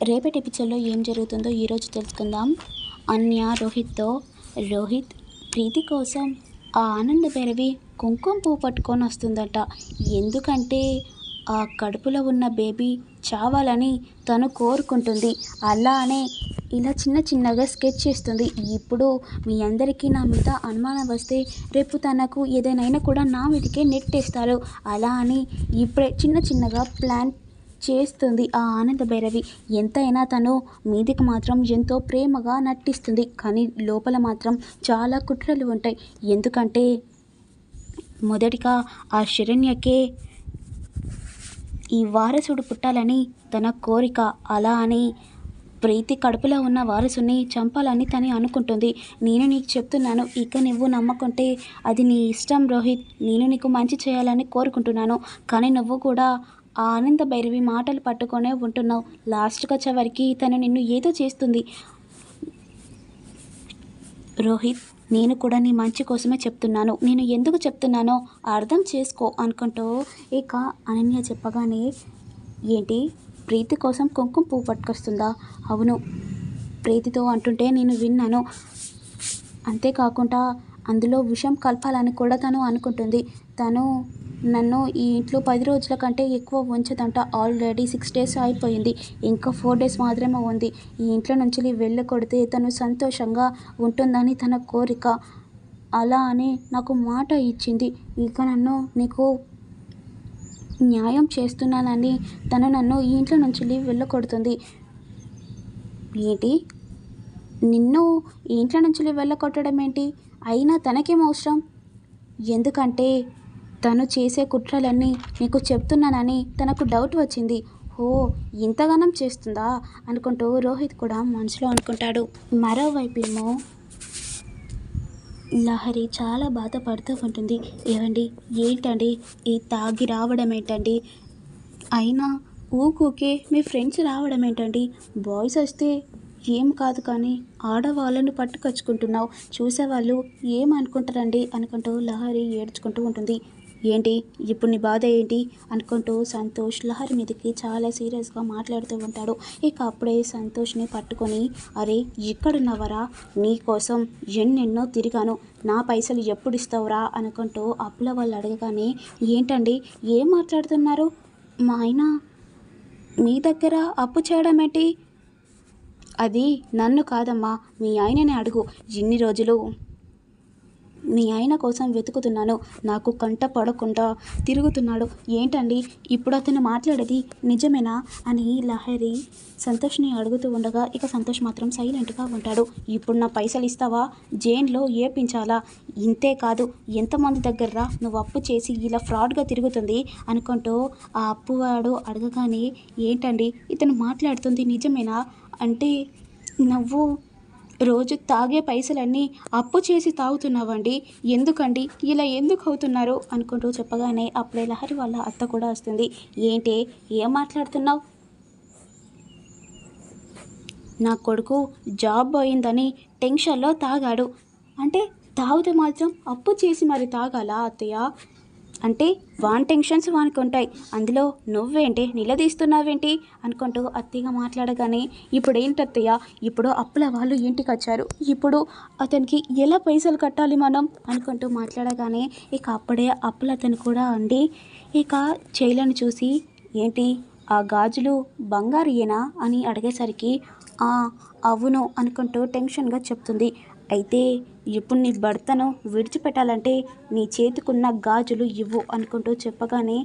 రేపటి ఎపిసోడ్లో ఏం జరుగుతుందో ఈరోజు తెలుసుకుందాం. అన్య రోహిత్తో రోహిత్ ప్రీతి కోసం ఆ ఆనంద భైరవి కుంకుమ పువ్వు పట్టుకొని వస్తుందట. ఎందుకంటే ఆ కడుపులో ఉన్న బేబీ చావాలని తను కోరుకుంటుంది. అలానే ఇలా చిన్న చిన్నగా స్కెచ్ చేస్తుంది. ఇప్పుడు మీ అందరికీ నా మీద అనుమానం వస్తే రేపు తనకు ఏదైనా కూడా నా మీదకే నెట్టేస్తారు. అలా అని ఇప్పుడే చిన్న చిన్నగా ప్లాన్ చేస్తుంది ఆ ఆనంద భైరవి. ఎంతైనా తను మీదికి మాత్రం ఎంతో ప్రేమగా నటిస్తుంది, కానీ లోపల మాత్రం చాలా కుట్రలు ఉంటాయి. ఎందుకంటే మొదటిగా ఆ శరణ్యకే ఈ వారసుడు పుట్టాలని తన కోరిక. అలా అని ప్రీతి కడుపులో ఉన్న వారసుని చంపాలని తను అనుకుంటుంది. నేను నీకు చెప్తున్నాను, ఇక నువ్వు నమ్మకుంటే అది నీ ఇష్టం రోహిత్. నేను నీకు మంచి చేయాలని కోరుకుంటున్నాను, కానీ నువ్వు కూడా ఆ ఆనంద భైరవి మాటలు పట్టుకొనే ఉంటున్నావు. లాస్ట్కి వచ్చేవరకు తను నిన్ను ఏదో చేస్తుంది. రోహిత్, నేను కూడా నీ మంచి కోసమే చెప్తున్నాను. నేను ఎందుకు చెప్తున్నానో అర్థం చేసుకో అనుకుంటూ ఇక అనన్య చెప్పగానే, ఏంటి ప్రీతి కోసం కుంకుమ పువ్వు పట్టుకొస్తుందా? అవును, ప్రీతితో అంటుంటే నేను విన్నాను. అంతేకాకుండా అందులో విషం కలపాలని కూడా తను అనుకుంటుంది. తను నన్ను ఈ ఇంట్లో 10 రోజుల కంటే ఎక్కువ ఉంచదంట. ఆల్రెడీ 6 days అయిపోయింది, ఇంకా 4 days మాత్రమే ఉంది. ఈ ఇంట్లో నుంచి వెళ్ళకొడితే తను సంతోషంగా ఉంటుందని తన కోరిక. అలా అని నాకు మాట ఇచ్చింది. ఇక నన్ను నీకు న్యాయం చేస్తున్నానని తను నన్ను ఈ ఇంట్లో నుంచి వెళ్ళకొడుతుంది. ఏంటి, నిన్ను ఈ ఇంట్లో నుంచి వెళ్ళకొట్టడం ఏంటి? అయినా తనకేం అవసరం? ఎందుకంటే తను చేసే కుట్రలన్నీ నీకు చెప్తున్నానని తనకు డౌట్ వచ్చింది. ఓ, ఇంతగానం చేస్తుందా అనుకుంటూ రోహిత్ కూడా మనసులో అనుకుంటాడు. మరోవైపు ఏమో లహరి చాలా బాధపడుతూ ఉంటుంది. ఏవండి, ఏంటండి ఈ తాగి రావడం ఏంటండి? అయినా ఊకే మీ ఫ్రెండ్స్ రావడం ఏంటండి? బాయ్స్ వస్తే ఏం కాదు, కానీ ఆడవాళ్ళను పట్టుకొచ్చుకుంటున్నావు, చూసేవాళ్ళు ఏమనుకుంటారండి అనుకుంటూ లహరి ఏడ్చుకుంటూ ఉంటుంది. ఏంటి ఇప్పుడు నీ బాధ ఏంటి అనుకుంటూ సంతోష్ లహరి మీదకి చాలా సీరియస్గా మాట్లాడుతూ ఉంటాడు. ఇక అప్పుడే సంతోష్ని పట్టుకొని, అరే ఇక్కడున్నవరా, నీ కోసం ఎన్నెన్నో తిరిగాను, నా పైసలు ఎప్పుడు ఇస్తావురా అనుకుంటూ అప్పుల వాళ్ళు అడగగానే, ఏంటండి ఏం మాట్లాడుతున్నారు? మా ఆయన మీ దగ్గర అప్పు చేయడం ఏంటి? అది నన్ను కాదమ్మా, మీ ఆయనని అడుగు. ఇన్ని రోజులు మీ ఆయన కోసం వెతుకుతున్నాను, నాకు కంట పడకుండా తిరుగుతున్నాడు. ఏంటండి ఇప్పుడు అతను మాట్లాడేది నిజమేనా అని లహరి సంతోష్ని అడుగుతూ ఉండగా, ఇక సంతోష్ మాత్రం సైలెంట్గా ఉంటాడు. ఇప్పుడు నా పైసలు ఇస్తావా, జైన్లో ఏపించాలా? ఇంతే కాదు, ఎంతమంది దగ్గర నువ్వు అప్పు చేసి ఇలా ఫ్రాడ్గా తిరుగుతుంది అనుకుంటూ ఆ అప్పువాడు అడగగానే, ఏంటండి ఇతను మాట్లాడుతుంది నిజమేనా? అంటే నువ్వు రోజు తాగే పైసలన్నీ అప్పు చేసి తాగుతున్నావండి, ఎందుకండి ఇలా ఎందుకు అవుతున్నారు అనుకుంటూ చెప్పగానే అప్పుడే లహరి వాళ్ళ అత్త కూడా వస్తుంది. ఏంటి ఏం మాట్లాడుతున్నావు? నా కొడుకు జాబ్ పోయిందని టెన్షన్లో తాగాడు అంటే తాగితే మాత్రం అప్పు చేసి మరి తాగాలా అత్తయ్య? అంటే వాన్ టెన్షన్స్ వానికి ఉంటాయి, అందులో నువ్వేంటి నిలదీస్తున్నావేంటి అనుకుంటూ అత్తయ్యగా మాట్లాడగానే, ఇప్పుడు ఏంటత్తయ్య, ఇప్పుడు అప్పుల వాళ్ళు ఇంటికి వచ్చారు, ఇప్పుడు అతనికి ఎలా పైసలు కట్టాలి మనం అనుకుంటూ మాట్లాడగానే, ఇక అప్పుడే అప్పుల అతను కూడా అండి ఇక చేయలను చూసి, ఏంటి ఆ గాజులు బంగారుయేనా అని అడిగేసరికి, అవును అనుకుంటూ టెన్షన్గా చెప్తుంది. అయితే ఇప్పుడు నీ భర్తను విడిచిపెట్టాలంటే నీ చేతికున్న గాజులు ఇవ్వు అనుకుంటూ చెప్పగానే,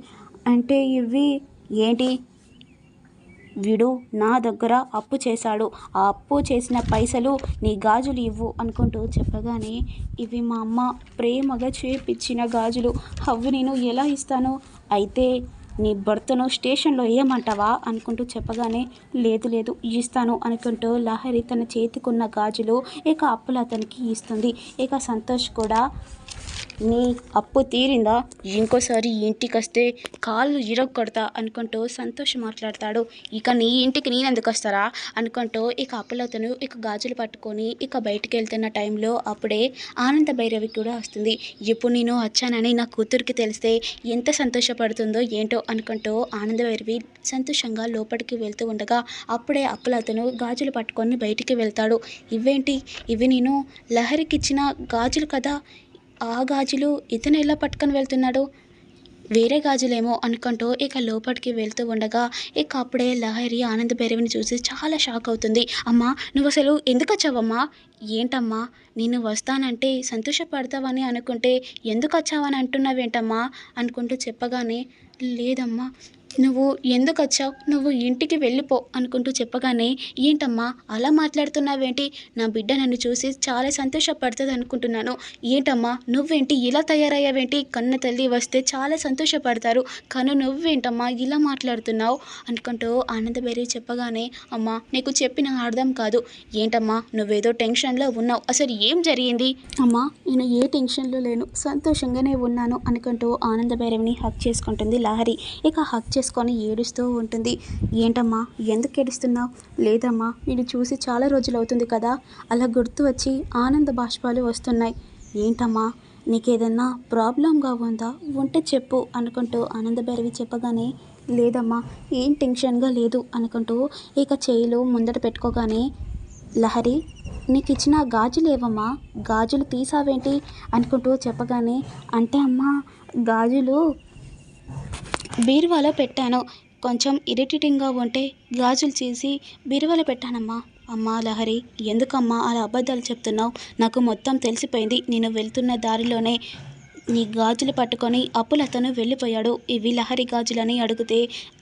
అంటే ఇవి ఏంటి? వీడు నా దగ్గర అప్పు చేశాడు, ఆ అప్పు చేసిన పైసలు నీ గాజులు ఇవ్వు అనుకుంటూ చెప్పగానే, ఇవి మా అమ్మ ప్రేమగా చేపించిన గాజులు, అవి నేను ఎలా ఇస్తాను? అయితే నీ భర్తను స్టేషన్లో వేయమంటావా అనుకుంటూ చెప్పగానే, లేదు లేదు ఇస్తాను అనుకుంటూ లహరి తన చేతికున్న గాజులు ఇక అప్పుల అతనికి ఇస్తుంది. ఇక సంతోష్ కూడా నీ అప్పు తీరిందా? ఇంకోసారి ఇంటికి వస్తే కాళ్ళు ఇరగొడతా అనుకుంటూ సంతోష్ మాట్లాడతాడు. ఇక నీ ఇంటికి నేనెందుకు వస్తారా అనుకుంటూ ఇక అప్పులతను ఇక గాజులు పట్టుకొని ఇక బయటికి వెళ్తున్న టైంలో అప్పుడే ఆనంద భైరవి కూడా వస్తుంది. ఇప్పుడు నేను వచ్చానని నా కూతురికి తెలిస్తే ఎంత సంతోషపడుతుందో ఏంటో అనుకుంటూ ఆనంద భైరవి సంతోషంగా లోపలికి వెళ్తూ ఉండగా అప్పుడే అప్పులతను గాజులు పట్టుకొని బయటికి వెళ్తాడు. ఇవేంటి, ఇవి నేను లహరికిచ్చిన గాజులు కదా, ఆ గాజులు ఇతను ఎలా పట్టుకొని వెళ్తున్నాడు, వేరే గాజులేమో అనుకుంటూ ఇక లోపలికి వెళ్తూ ఉండగా ఇక అప్పుడే లహరి ఆనంద భైరవిని చూసి చాలా షాక్ అవుతుంది. అమ్మా, నువ్వు అసలు ఎందుకు వచ్చావమ్మా? ఏంటమ్మా, నేను వస్తానంటే సంతోషపడతావని అనుకుంటే ఎందుకు వచ్చావని అంటున్నావేంటమ్మా అనుకుంటూ చెప్పగానే, లేదమ్మా, నువ్వు ఎందుకు వచ్చావు, నువ్వు ఇంటికి వెళ్ళిపో అనుకుంటూ చెప్పగానే, ఏంటమ్మా అలా మాట్లాడుతున్నావేంటి, నా బిడ్డ నన్ను చూసి చాలా సంతోషపడుతుంది అనుకుంటున్నాను, ఏంటమ్మా నువ్వేంటి ఇలా తయారయ్యావేంటి, కన్న తల్లి వస్తే చాలా సంతోషపడతారు కానీ నువ్వేంటమ్మా ఇలా మాట్లాడుతున్నావు అనుకుంటూ ఆనందభైరవి చెప్పగానే, అమ్మా నీకు చెప్పిన అర్థం కాదు, ఏంటమ్మా నువ్వేదో టెన్షన్లో ఉన్నావు, అసలు ఏం జరిగింది? అమ్మా నేను ఏ టెన్షన్లో లేను, సంతోషంగానే ఉన్నాను అనుకుంటూ ఆనంద భైరవిని హక్ చేసుకుంటుంది లహరి. ఇక హక్ చేసుకొని ఏడుస్తూ ఉంటుంది. ఏంటమ్మా ఎందుకు ఏడుస్తున్నావు? లేదమ్మా, నేను చూసి చాలా రోజులు అవుతుంది కదా, అలా గుర్తు వచ్చి ఆనంద బాష్పాలు వస్తున్నాయి. ఏంటమ్మా నీకేదన్నా ప్రాబ్లంగా ఉందా, ఉంటే చెప్పు అనుకుంటూ ఆనంద భైరవి చెప్పగానే, లేదమ్మా ఏం టెన్షన్గా లేదు అనుకుంటూ ఇక చేయిలు ముందట పెట్టుకోగానే, లహరి నీకు ఇచ్చిన గాజులు ఏవమ్మా, గాజులు తీసావేంటి అనుకుంటూ చెప్పగానే, అంటే అమ్మా గాజులు బీరువాలో పెట్టాను, కొంచెం ఇరిటేటింగ్గా ఉంటే గాజులు తీసి బీరువాలో పెట్టానమ్మా. అమ్మా లహరి ఎందుకమ్మా అలా అబద్ధాలు చెప్తున్నావు, నాకు మొత్తం తెలిసిపోయింది, నేను వెళ్తున్న దారిలోనే నీ గాజులు పట్టుకొని అప్పులతను వెళ్ళిపోయాడు, ఇవి లహరి గాజులని అడిగితే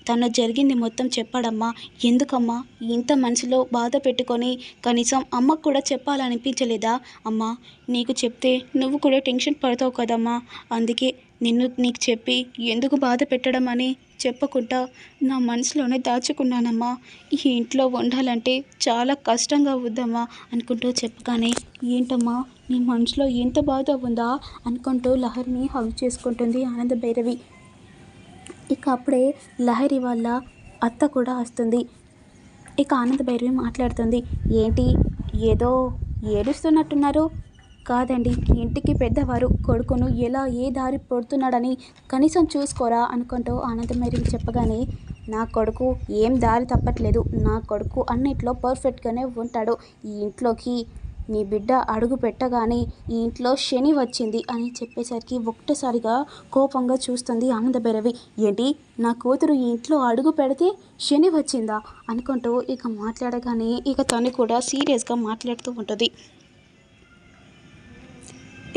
తను జరిగింది మొత్తం చెప్పాడమ్మా. ఎందుకమ్మా ఇంత మనసులో బాధ పెట్టుకొని కనీసం అమ్మకు కూడా చెప్పాలనిపించలేదా? అమ్మా నీకు చెప్తే నువ్వు కూడా టెన్షన్ పడతావు కదమ్మా, అందుకే నీకు చెప్పి ఎందుకు బాధ పెట్టడం అని చెప్పకుండా నా మనసులోనే దాచుకున్నానమ్మా. ఈ ఇంట్లో ఉండాలంటే చాలా కష్టంగా వద్దమ్మా అనుకుంటూ చెప్పగానే, ఏంటమ్మా నీ మనసులో ఎంత బాధ ఉందా అనుకుంటూ లహరిని హగ్ చేసుకుంటుంది ఆనంద భైరవి. ఇక అప్పుడే లహరి వాళ్ళ అత్త కూడా వస్తుంది. ఇక ఆనంద భైరవి మాట్లాడుతుంది. ఏంటి ఏదో ఏడుస్తున్నట్టున్నారు? కాదండి, ఇంటికి పెద్దవారు కొడుకును ఎలా ఏ దారి పడుతున్నాడని కనీసం చూసుకోరా అనుకుంటూ ఆనంద భైరవి చెప్పగానే, నా కొడుకు ఏం దారి తప్పట్లేదు, నా కొడుకు అన్నిట్లో పర్ఫెక్ట్గానే ఉంటాడు, ఈ ఇంట్లోకి నీ బిడ్డ అడుగు పెట్టగానే ఈ ఇంట్లో శని వచ్చింది అని చెప్పేసరికి ఒక్కసారిగా కోపంగా చూస్తుంది ఆనంద భైరవి. ఏంటి నా కూతురు ఈ ఇంట్లో అడుగు పెడితే శని వచ్చిందా అనుకుంటూ ఇక మాట్లాడగానే ఇక తను కూడా సీరియస్గా మాట్లాడుతూ ఉంటుంది.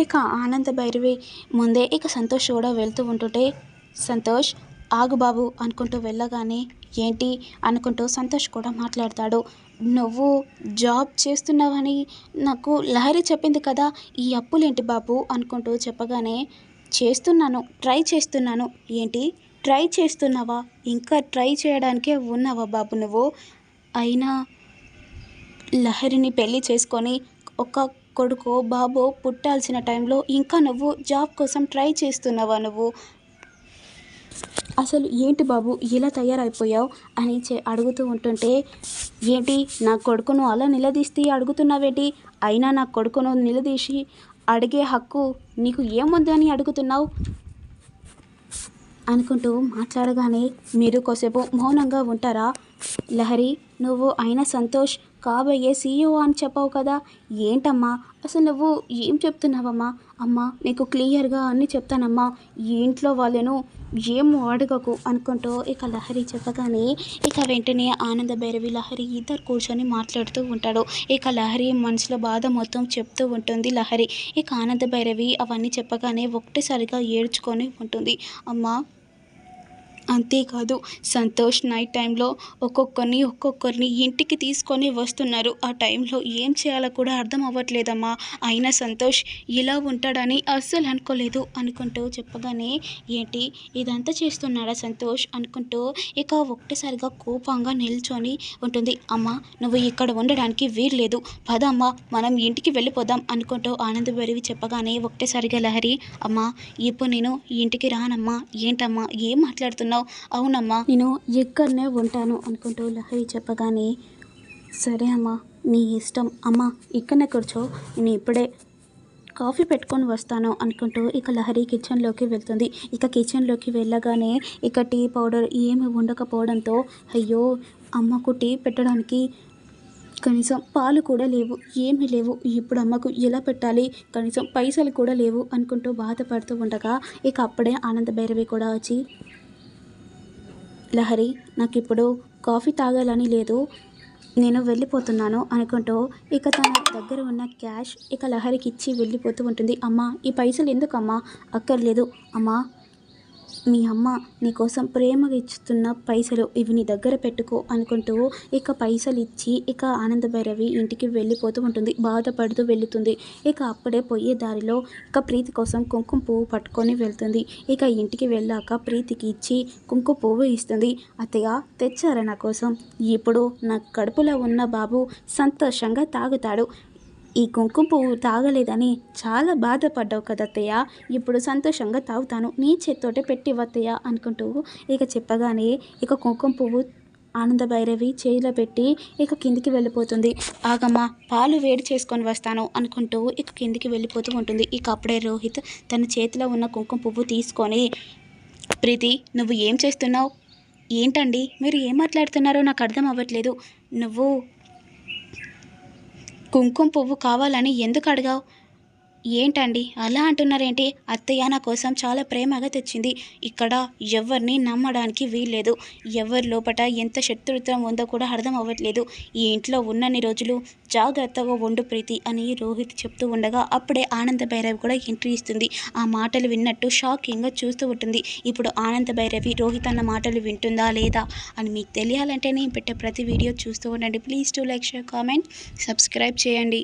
ఇక ఆనంద భైరవి ముందే ఇక సంతోష్ కూడా వెళ్తూ ఉంటుంటే, సంతోష్ ఆగు బాబు అనుకుంటూ వెళ్ళగానే, ఏంటి అనుకుంటూ సంతోష్ కూడా మాట్లాడతాడు. నువ్వు జాబ్ చేస్తున్నావని నాకు లహరి చెప్పింది కదా, ఈ అప్పులేంటి బాబు అనుకుంటూ చెప్పగానే, చేస్తున్నాను, ట్రై చేస్తున్నాను. ఏంటి ట్రై చేస్తున్నావా? ఇంకా ట్రై చేయడానికే ఉన్నావా బాబు నువ్వు? అయినా లహరిని పెళ్లి చేసుకొని ఒక కొడుకో బాబో పుట్టాల్సిన టైంలో ఇంకా నువ్వు జాబ్ కోసం ట్రై చేస్తున్నావా నువ్వు? అసలు ఏంటి బాబు ఇలా తయారైపోయావు అని అడుగుతూ ఉంటుంటే, ఏంటి నా కొడుకును అలా నిలదీస్తే అడుగుతున్నావేంటి? అయినా నా కొడుకును నిలదీసి అడిగే హక్కు నీకు ఏముంది అని అడుగుతున్నావు అనుకుంటూ మాట్లాడగానే, మీరు కోసేపు మౌనంగా ఉంటారా? లహరి నువ్వు అయినా సంతోష్ కాబోయే సీఈఓ అని చెప్పావు కదా, ఏంటమ్మా అసలు నువ్వు ఏం చెప్తున్నావమ్మా? అమ్మా నీకు క్లియర్గా అన్నీ చెప్తానమ్మా, ఈ ఇంట్లో వాళ్ళను ఏం అడగకు అనుకుంటూ ఇక లహరి చెప్పగానే ఇక వెంటనే ఆనంద భైరవి లహరి ఇద్దరు కూర్చొని మాట్లాడుతూ ఉంటాడు. ఇక లహరి మనసులో బాధ మొత్తం చెప్తూ ఉంటుంది లహరి. ఇక ఆనంద భైరవి అవన్నీ చెప్పగానే ఒక్కటేసారిగా ఏడ్చుకొని ఉంటుంది. అమ్మా అంతేకాదు సంతోష్ నైట్ టైంలో ఒక్కొక్కరిని ఇంటికి తీసుకొని వస్తున్నారు. ఆ టైంలో ఏం చేయాలో కూడా అర్థం అవ్వట్లేదమ్మా. అయినా సంతోష్ ఇలా ఉంటాడని అస్సలు అనుకోలేదు అనుకుంటూ చెప్పగానే, ఏంటి ఇదంతా చేస్తున్నాడా సంతోష్ అనుకుంటూ ఇక ఒక్కసారిగా కోపంగా నిల్చొని ఉంటుంది. అమ్మ నువ్వు ఇక్కడ ఉండడానికి వీల్లేదు, పద అమ్మ మనం ఇంటికి వెళ్ళిపోదాం అనుకుంటూ ఆనంద్ బరివి చెప్పగానే ఒక్కసారిగా లహరి, అమ్మా ఇప్పుడు నేను ఇంటికి రానమ్మా, ఏంటమ్మా ఏం మాట్లాడుతున్నావు, అవునమ్మా నేను ఇక్కడనే ఉంటాను అనుకుంటూ లహరి చెప్పగానే, సరే అమ్మా నీ ఇష్టం అమ్మా, ఇక్కడనే కూర్చో, నేను ఇప్పుడే కాఫీ పెట్టుకొని వస్తాను అనుకుంటూ ఇక లహరి కిచెన్లోకి వెళ్తుంది. ఇక కిచెన్లోకి వెళ్ళగానే ఇక టీ పౌడర్ ఏమి ఉండకపోవడంతో, అయ్యో అమ్మకు టీ పెట్టడానికి కనీసం పాలు కూడా లేవు, ఏమీ లేవు, ఇప్పుడు అమ్మకు ఎలా పెట్టాలి, కనీసం పైసలు కూడా లేవు అనుకుంటూ బాధపడుతూ ఉండగా ఇక అప్పుడే ఆనంద భైరవి కూడా వచ్చి, లహరి నాకు ఇప్పుడు కాఫీ తాగాలని లేదు, నేను వెళ్ళిపోతున్నాను అనుకుంటూ ఇక తన దగ్గర ఉన్న క్యాష్ ఇక లహరికి ఇచ్చి వెళ్ళిపోతూ ఉంటుంది. అమ్మ ఈ పైసలు ఎందుకమ్మా, అక్కర్లేదు అమ్మా, మీ అమ్మ నీకోసం ప్రేమగా ఇస్తున్న పైసలు, ఇవి నీ దగ్గర పెట్టుకో అనుకుంటూ ఇక పైసలు ఇచ్చి ఇక ఆనంద భైరవి ఇంటికి వెళ్ళిపోతూ ఉంటుంది. బాధపడుతూ వెళుతుంది. ఇక అప్పుడే పోయే దారిలో ఇక ప్రీతి కోసం కుంకుమ పువ్వు పట్టుకొని వెళ్తుంది. ఇక ఇంటికి వెళ్ళాక ప్రీతికి ఇచ్చి కుంకుమ పువ్వు ఇస్తుంది. అత్తయ్య తెచ్చారా నా కోసం, ఇప్పుడు నా కడుపులో ఉన్న బాబు సంతోషంగా తాగుతాడు, ఈ కుంకుమ పువ్వు తాగలేదని చాలా బాధపడ్డావు కదా అత్తయ్య, ఇప్పుడు సంతోషంగా తాగుతాను, నీ చేత్తోటే పెట్టివత్తయ్య అనుకుంటూ ఇక చెప్పగానే ఇక కుంకుమ పువ్వు ఆనంద భైరవి చేయిలో పెట్టి ఇక కిందికి వెళ్ళిపోతుంది. ఆగమ్మా పాలు వేడి చేసుకొని వస్తాను అనుకుంటూ ఇక కిందికి వెళ్ళిపోతూ ఉంటుంది. ఇక అప్పుడే రోహిత్ తన చేతిలో ఉన్న కుంకుమ పువ్వు తీసుకొని, ప్రీతి నువ్వు ఏం చేస్తున్నావు, ఏంటండి మీరు ఏం మాట్లాడుతున్నారో నాకు అర్థం అవ్వట్లేదు, నువ్వు కుంకుమ పువ్వు కావాలని ఎందుకు అడిగావు, ఏంటండి అలా అంటున్నారేంటి, అత్తయ్య నా కోసం చాలా ప్రేమగా తెచ్చింది, ఇక్కడ ఎవరిని నమ్మడానికి వీల్లేదు, ఎవరి లోపల ఎంత శత్రుత్వం ఉందో కూడా అర్థం అవ్వట్లేదు, ఈ ఇంట్లో ఉన్నన్ని రోజులు జాగ్రత్తగా ఉండు ప్రీతి అని రోహిత్ చెప్తూ ఉండగా అప్పుడే ఆనంద భైరవి కూడా ఎంట్రీ ఇస్తుంది. ఆ మాటలు విన్నట్టు షాకింగ్గా చూస్తూ ఉంటుంది. ఇప్పుడు ఆనంద భైరవి రోహిత్ అన్న మాటలు వింటుందా లేదా అని మీకు తెలియాలంటే నేను పెట్టే ప్రతి వీడియో చూస్తూ ఉండండి. Please to like, share, comment, subscribe చేయండి.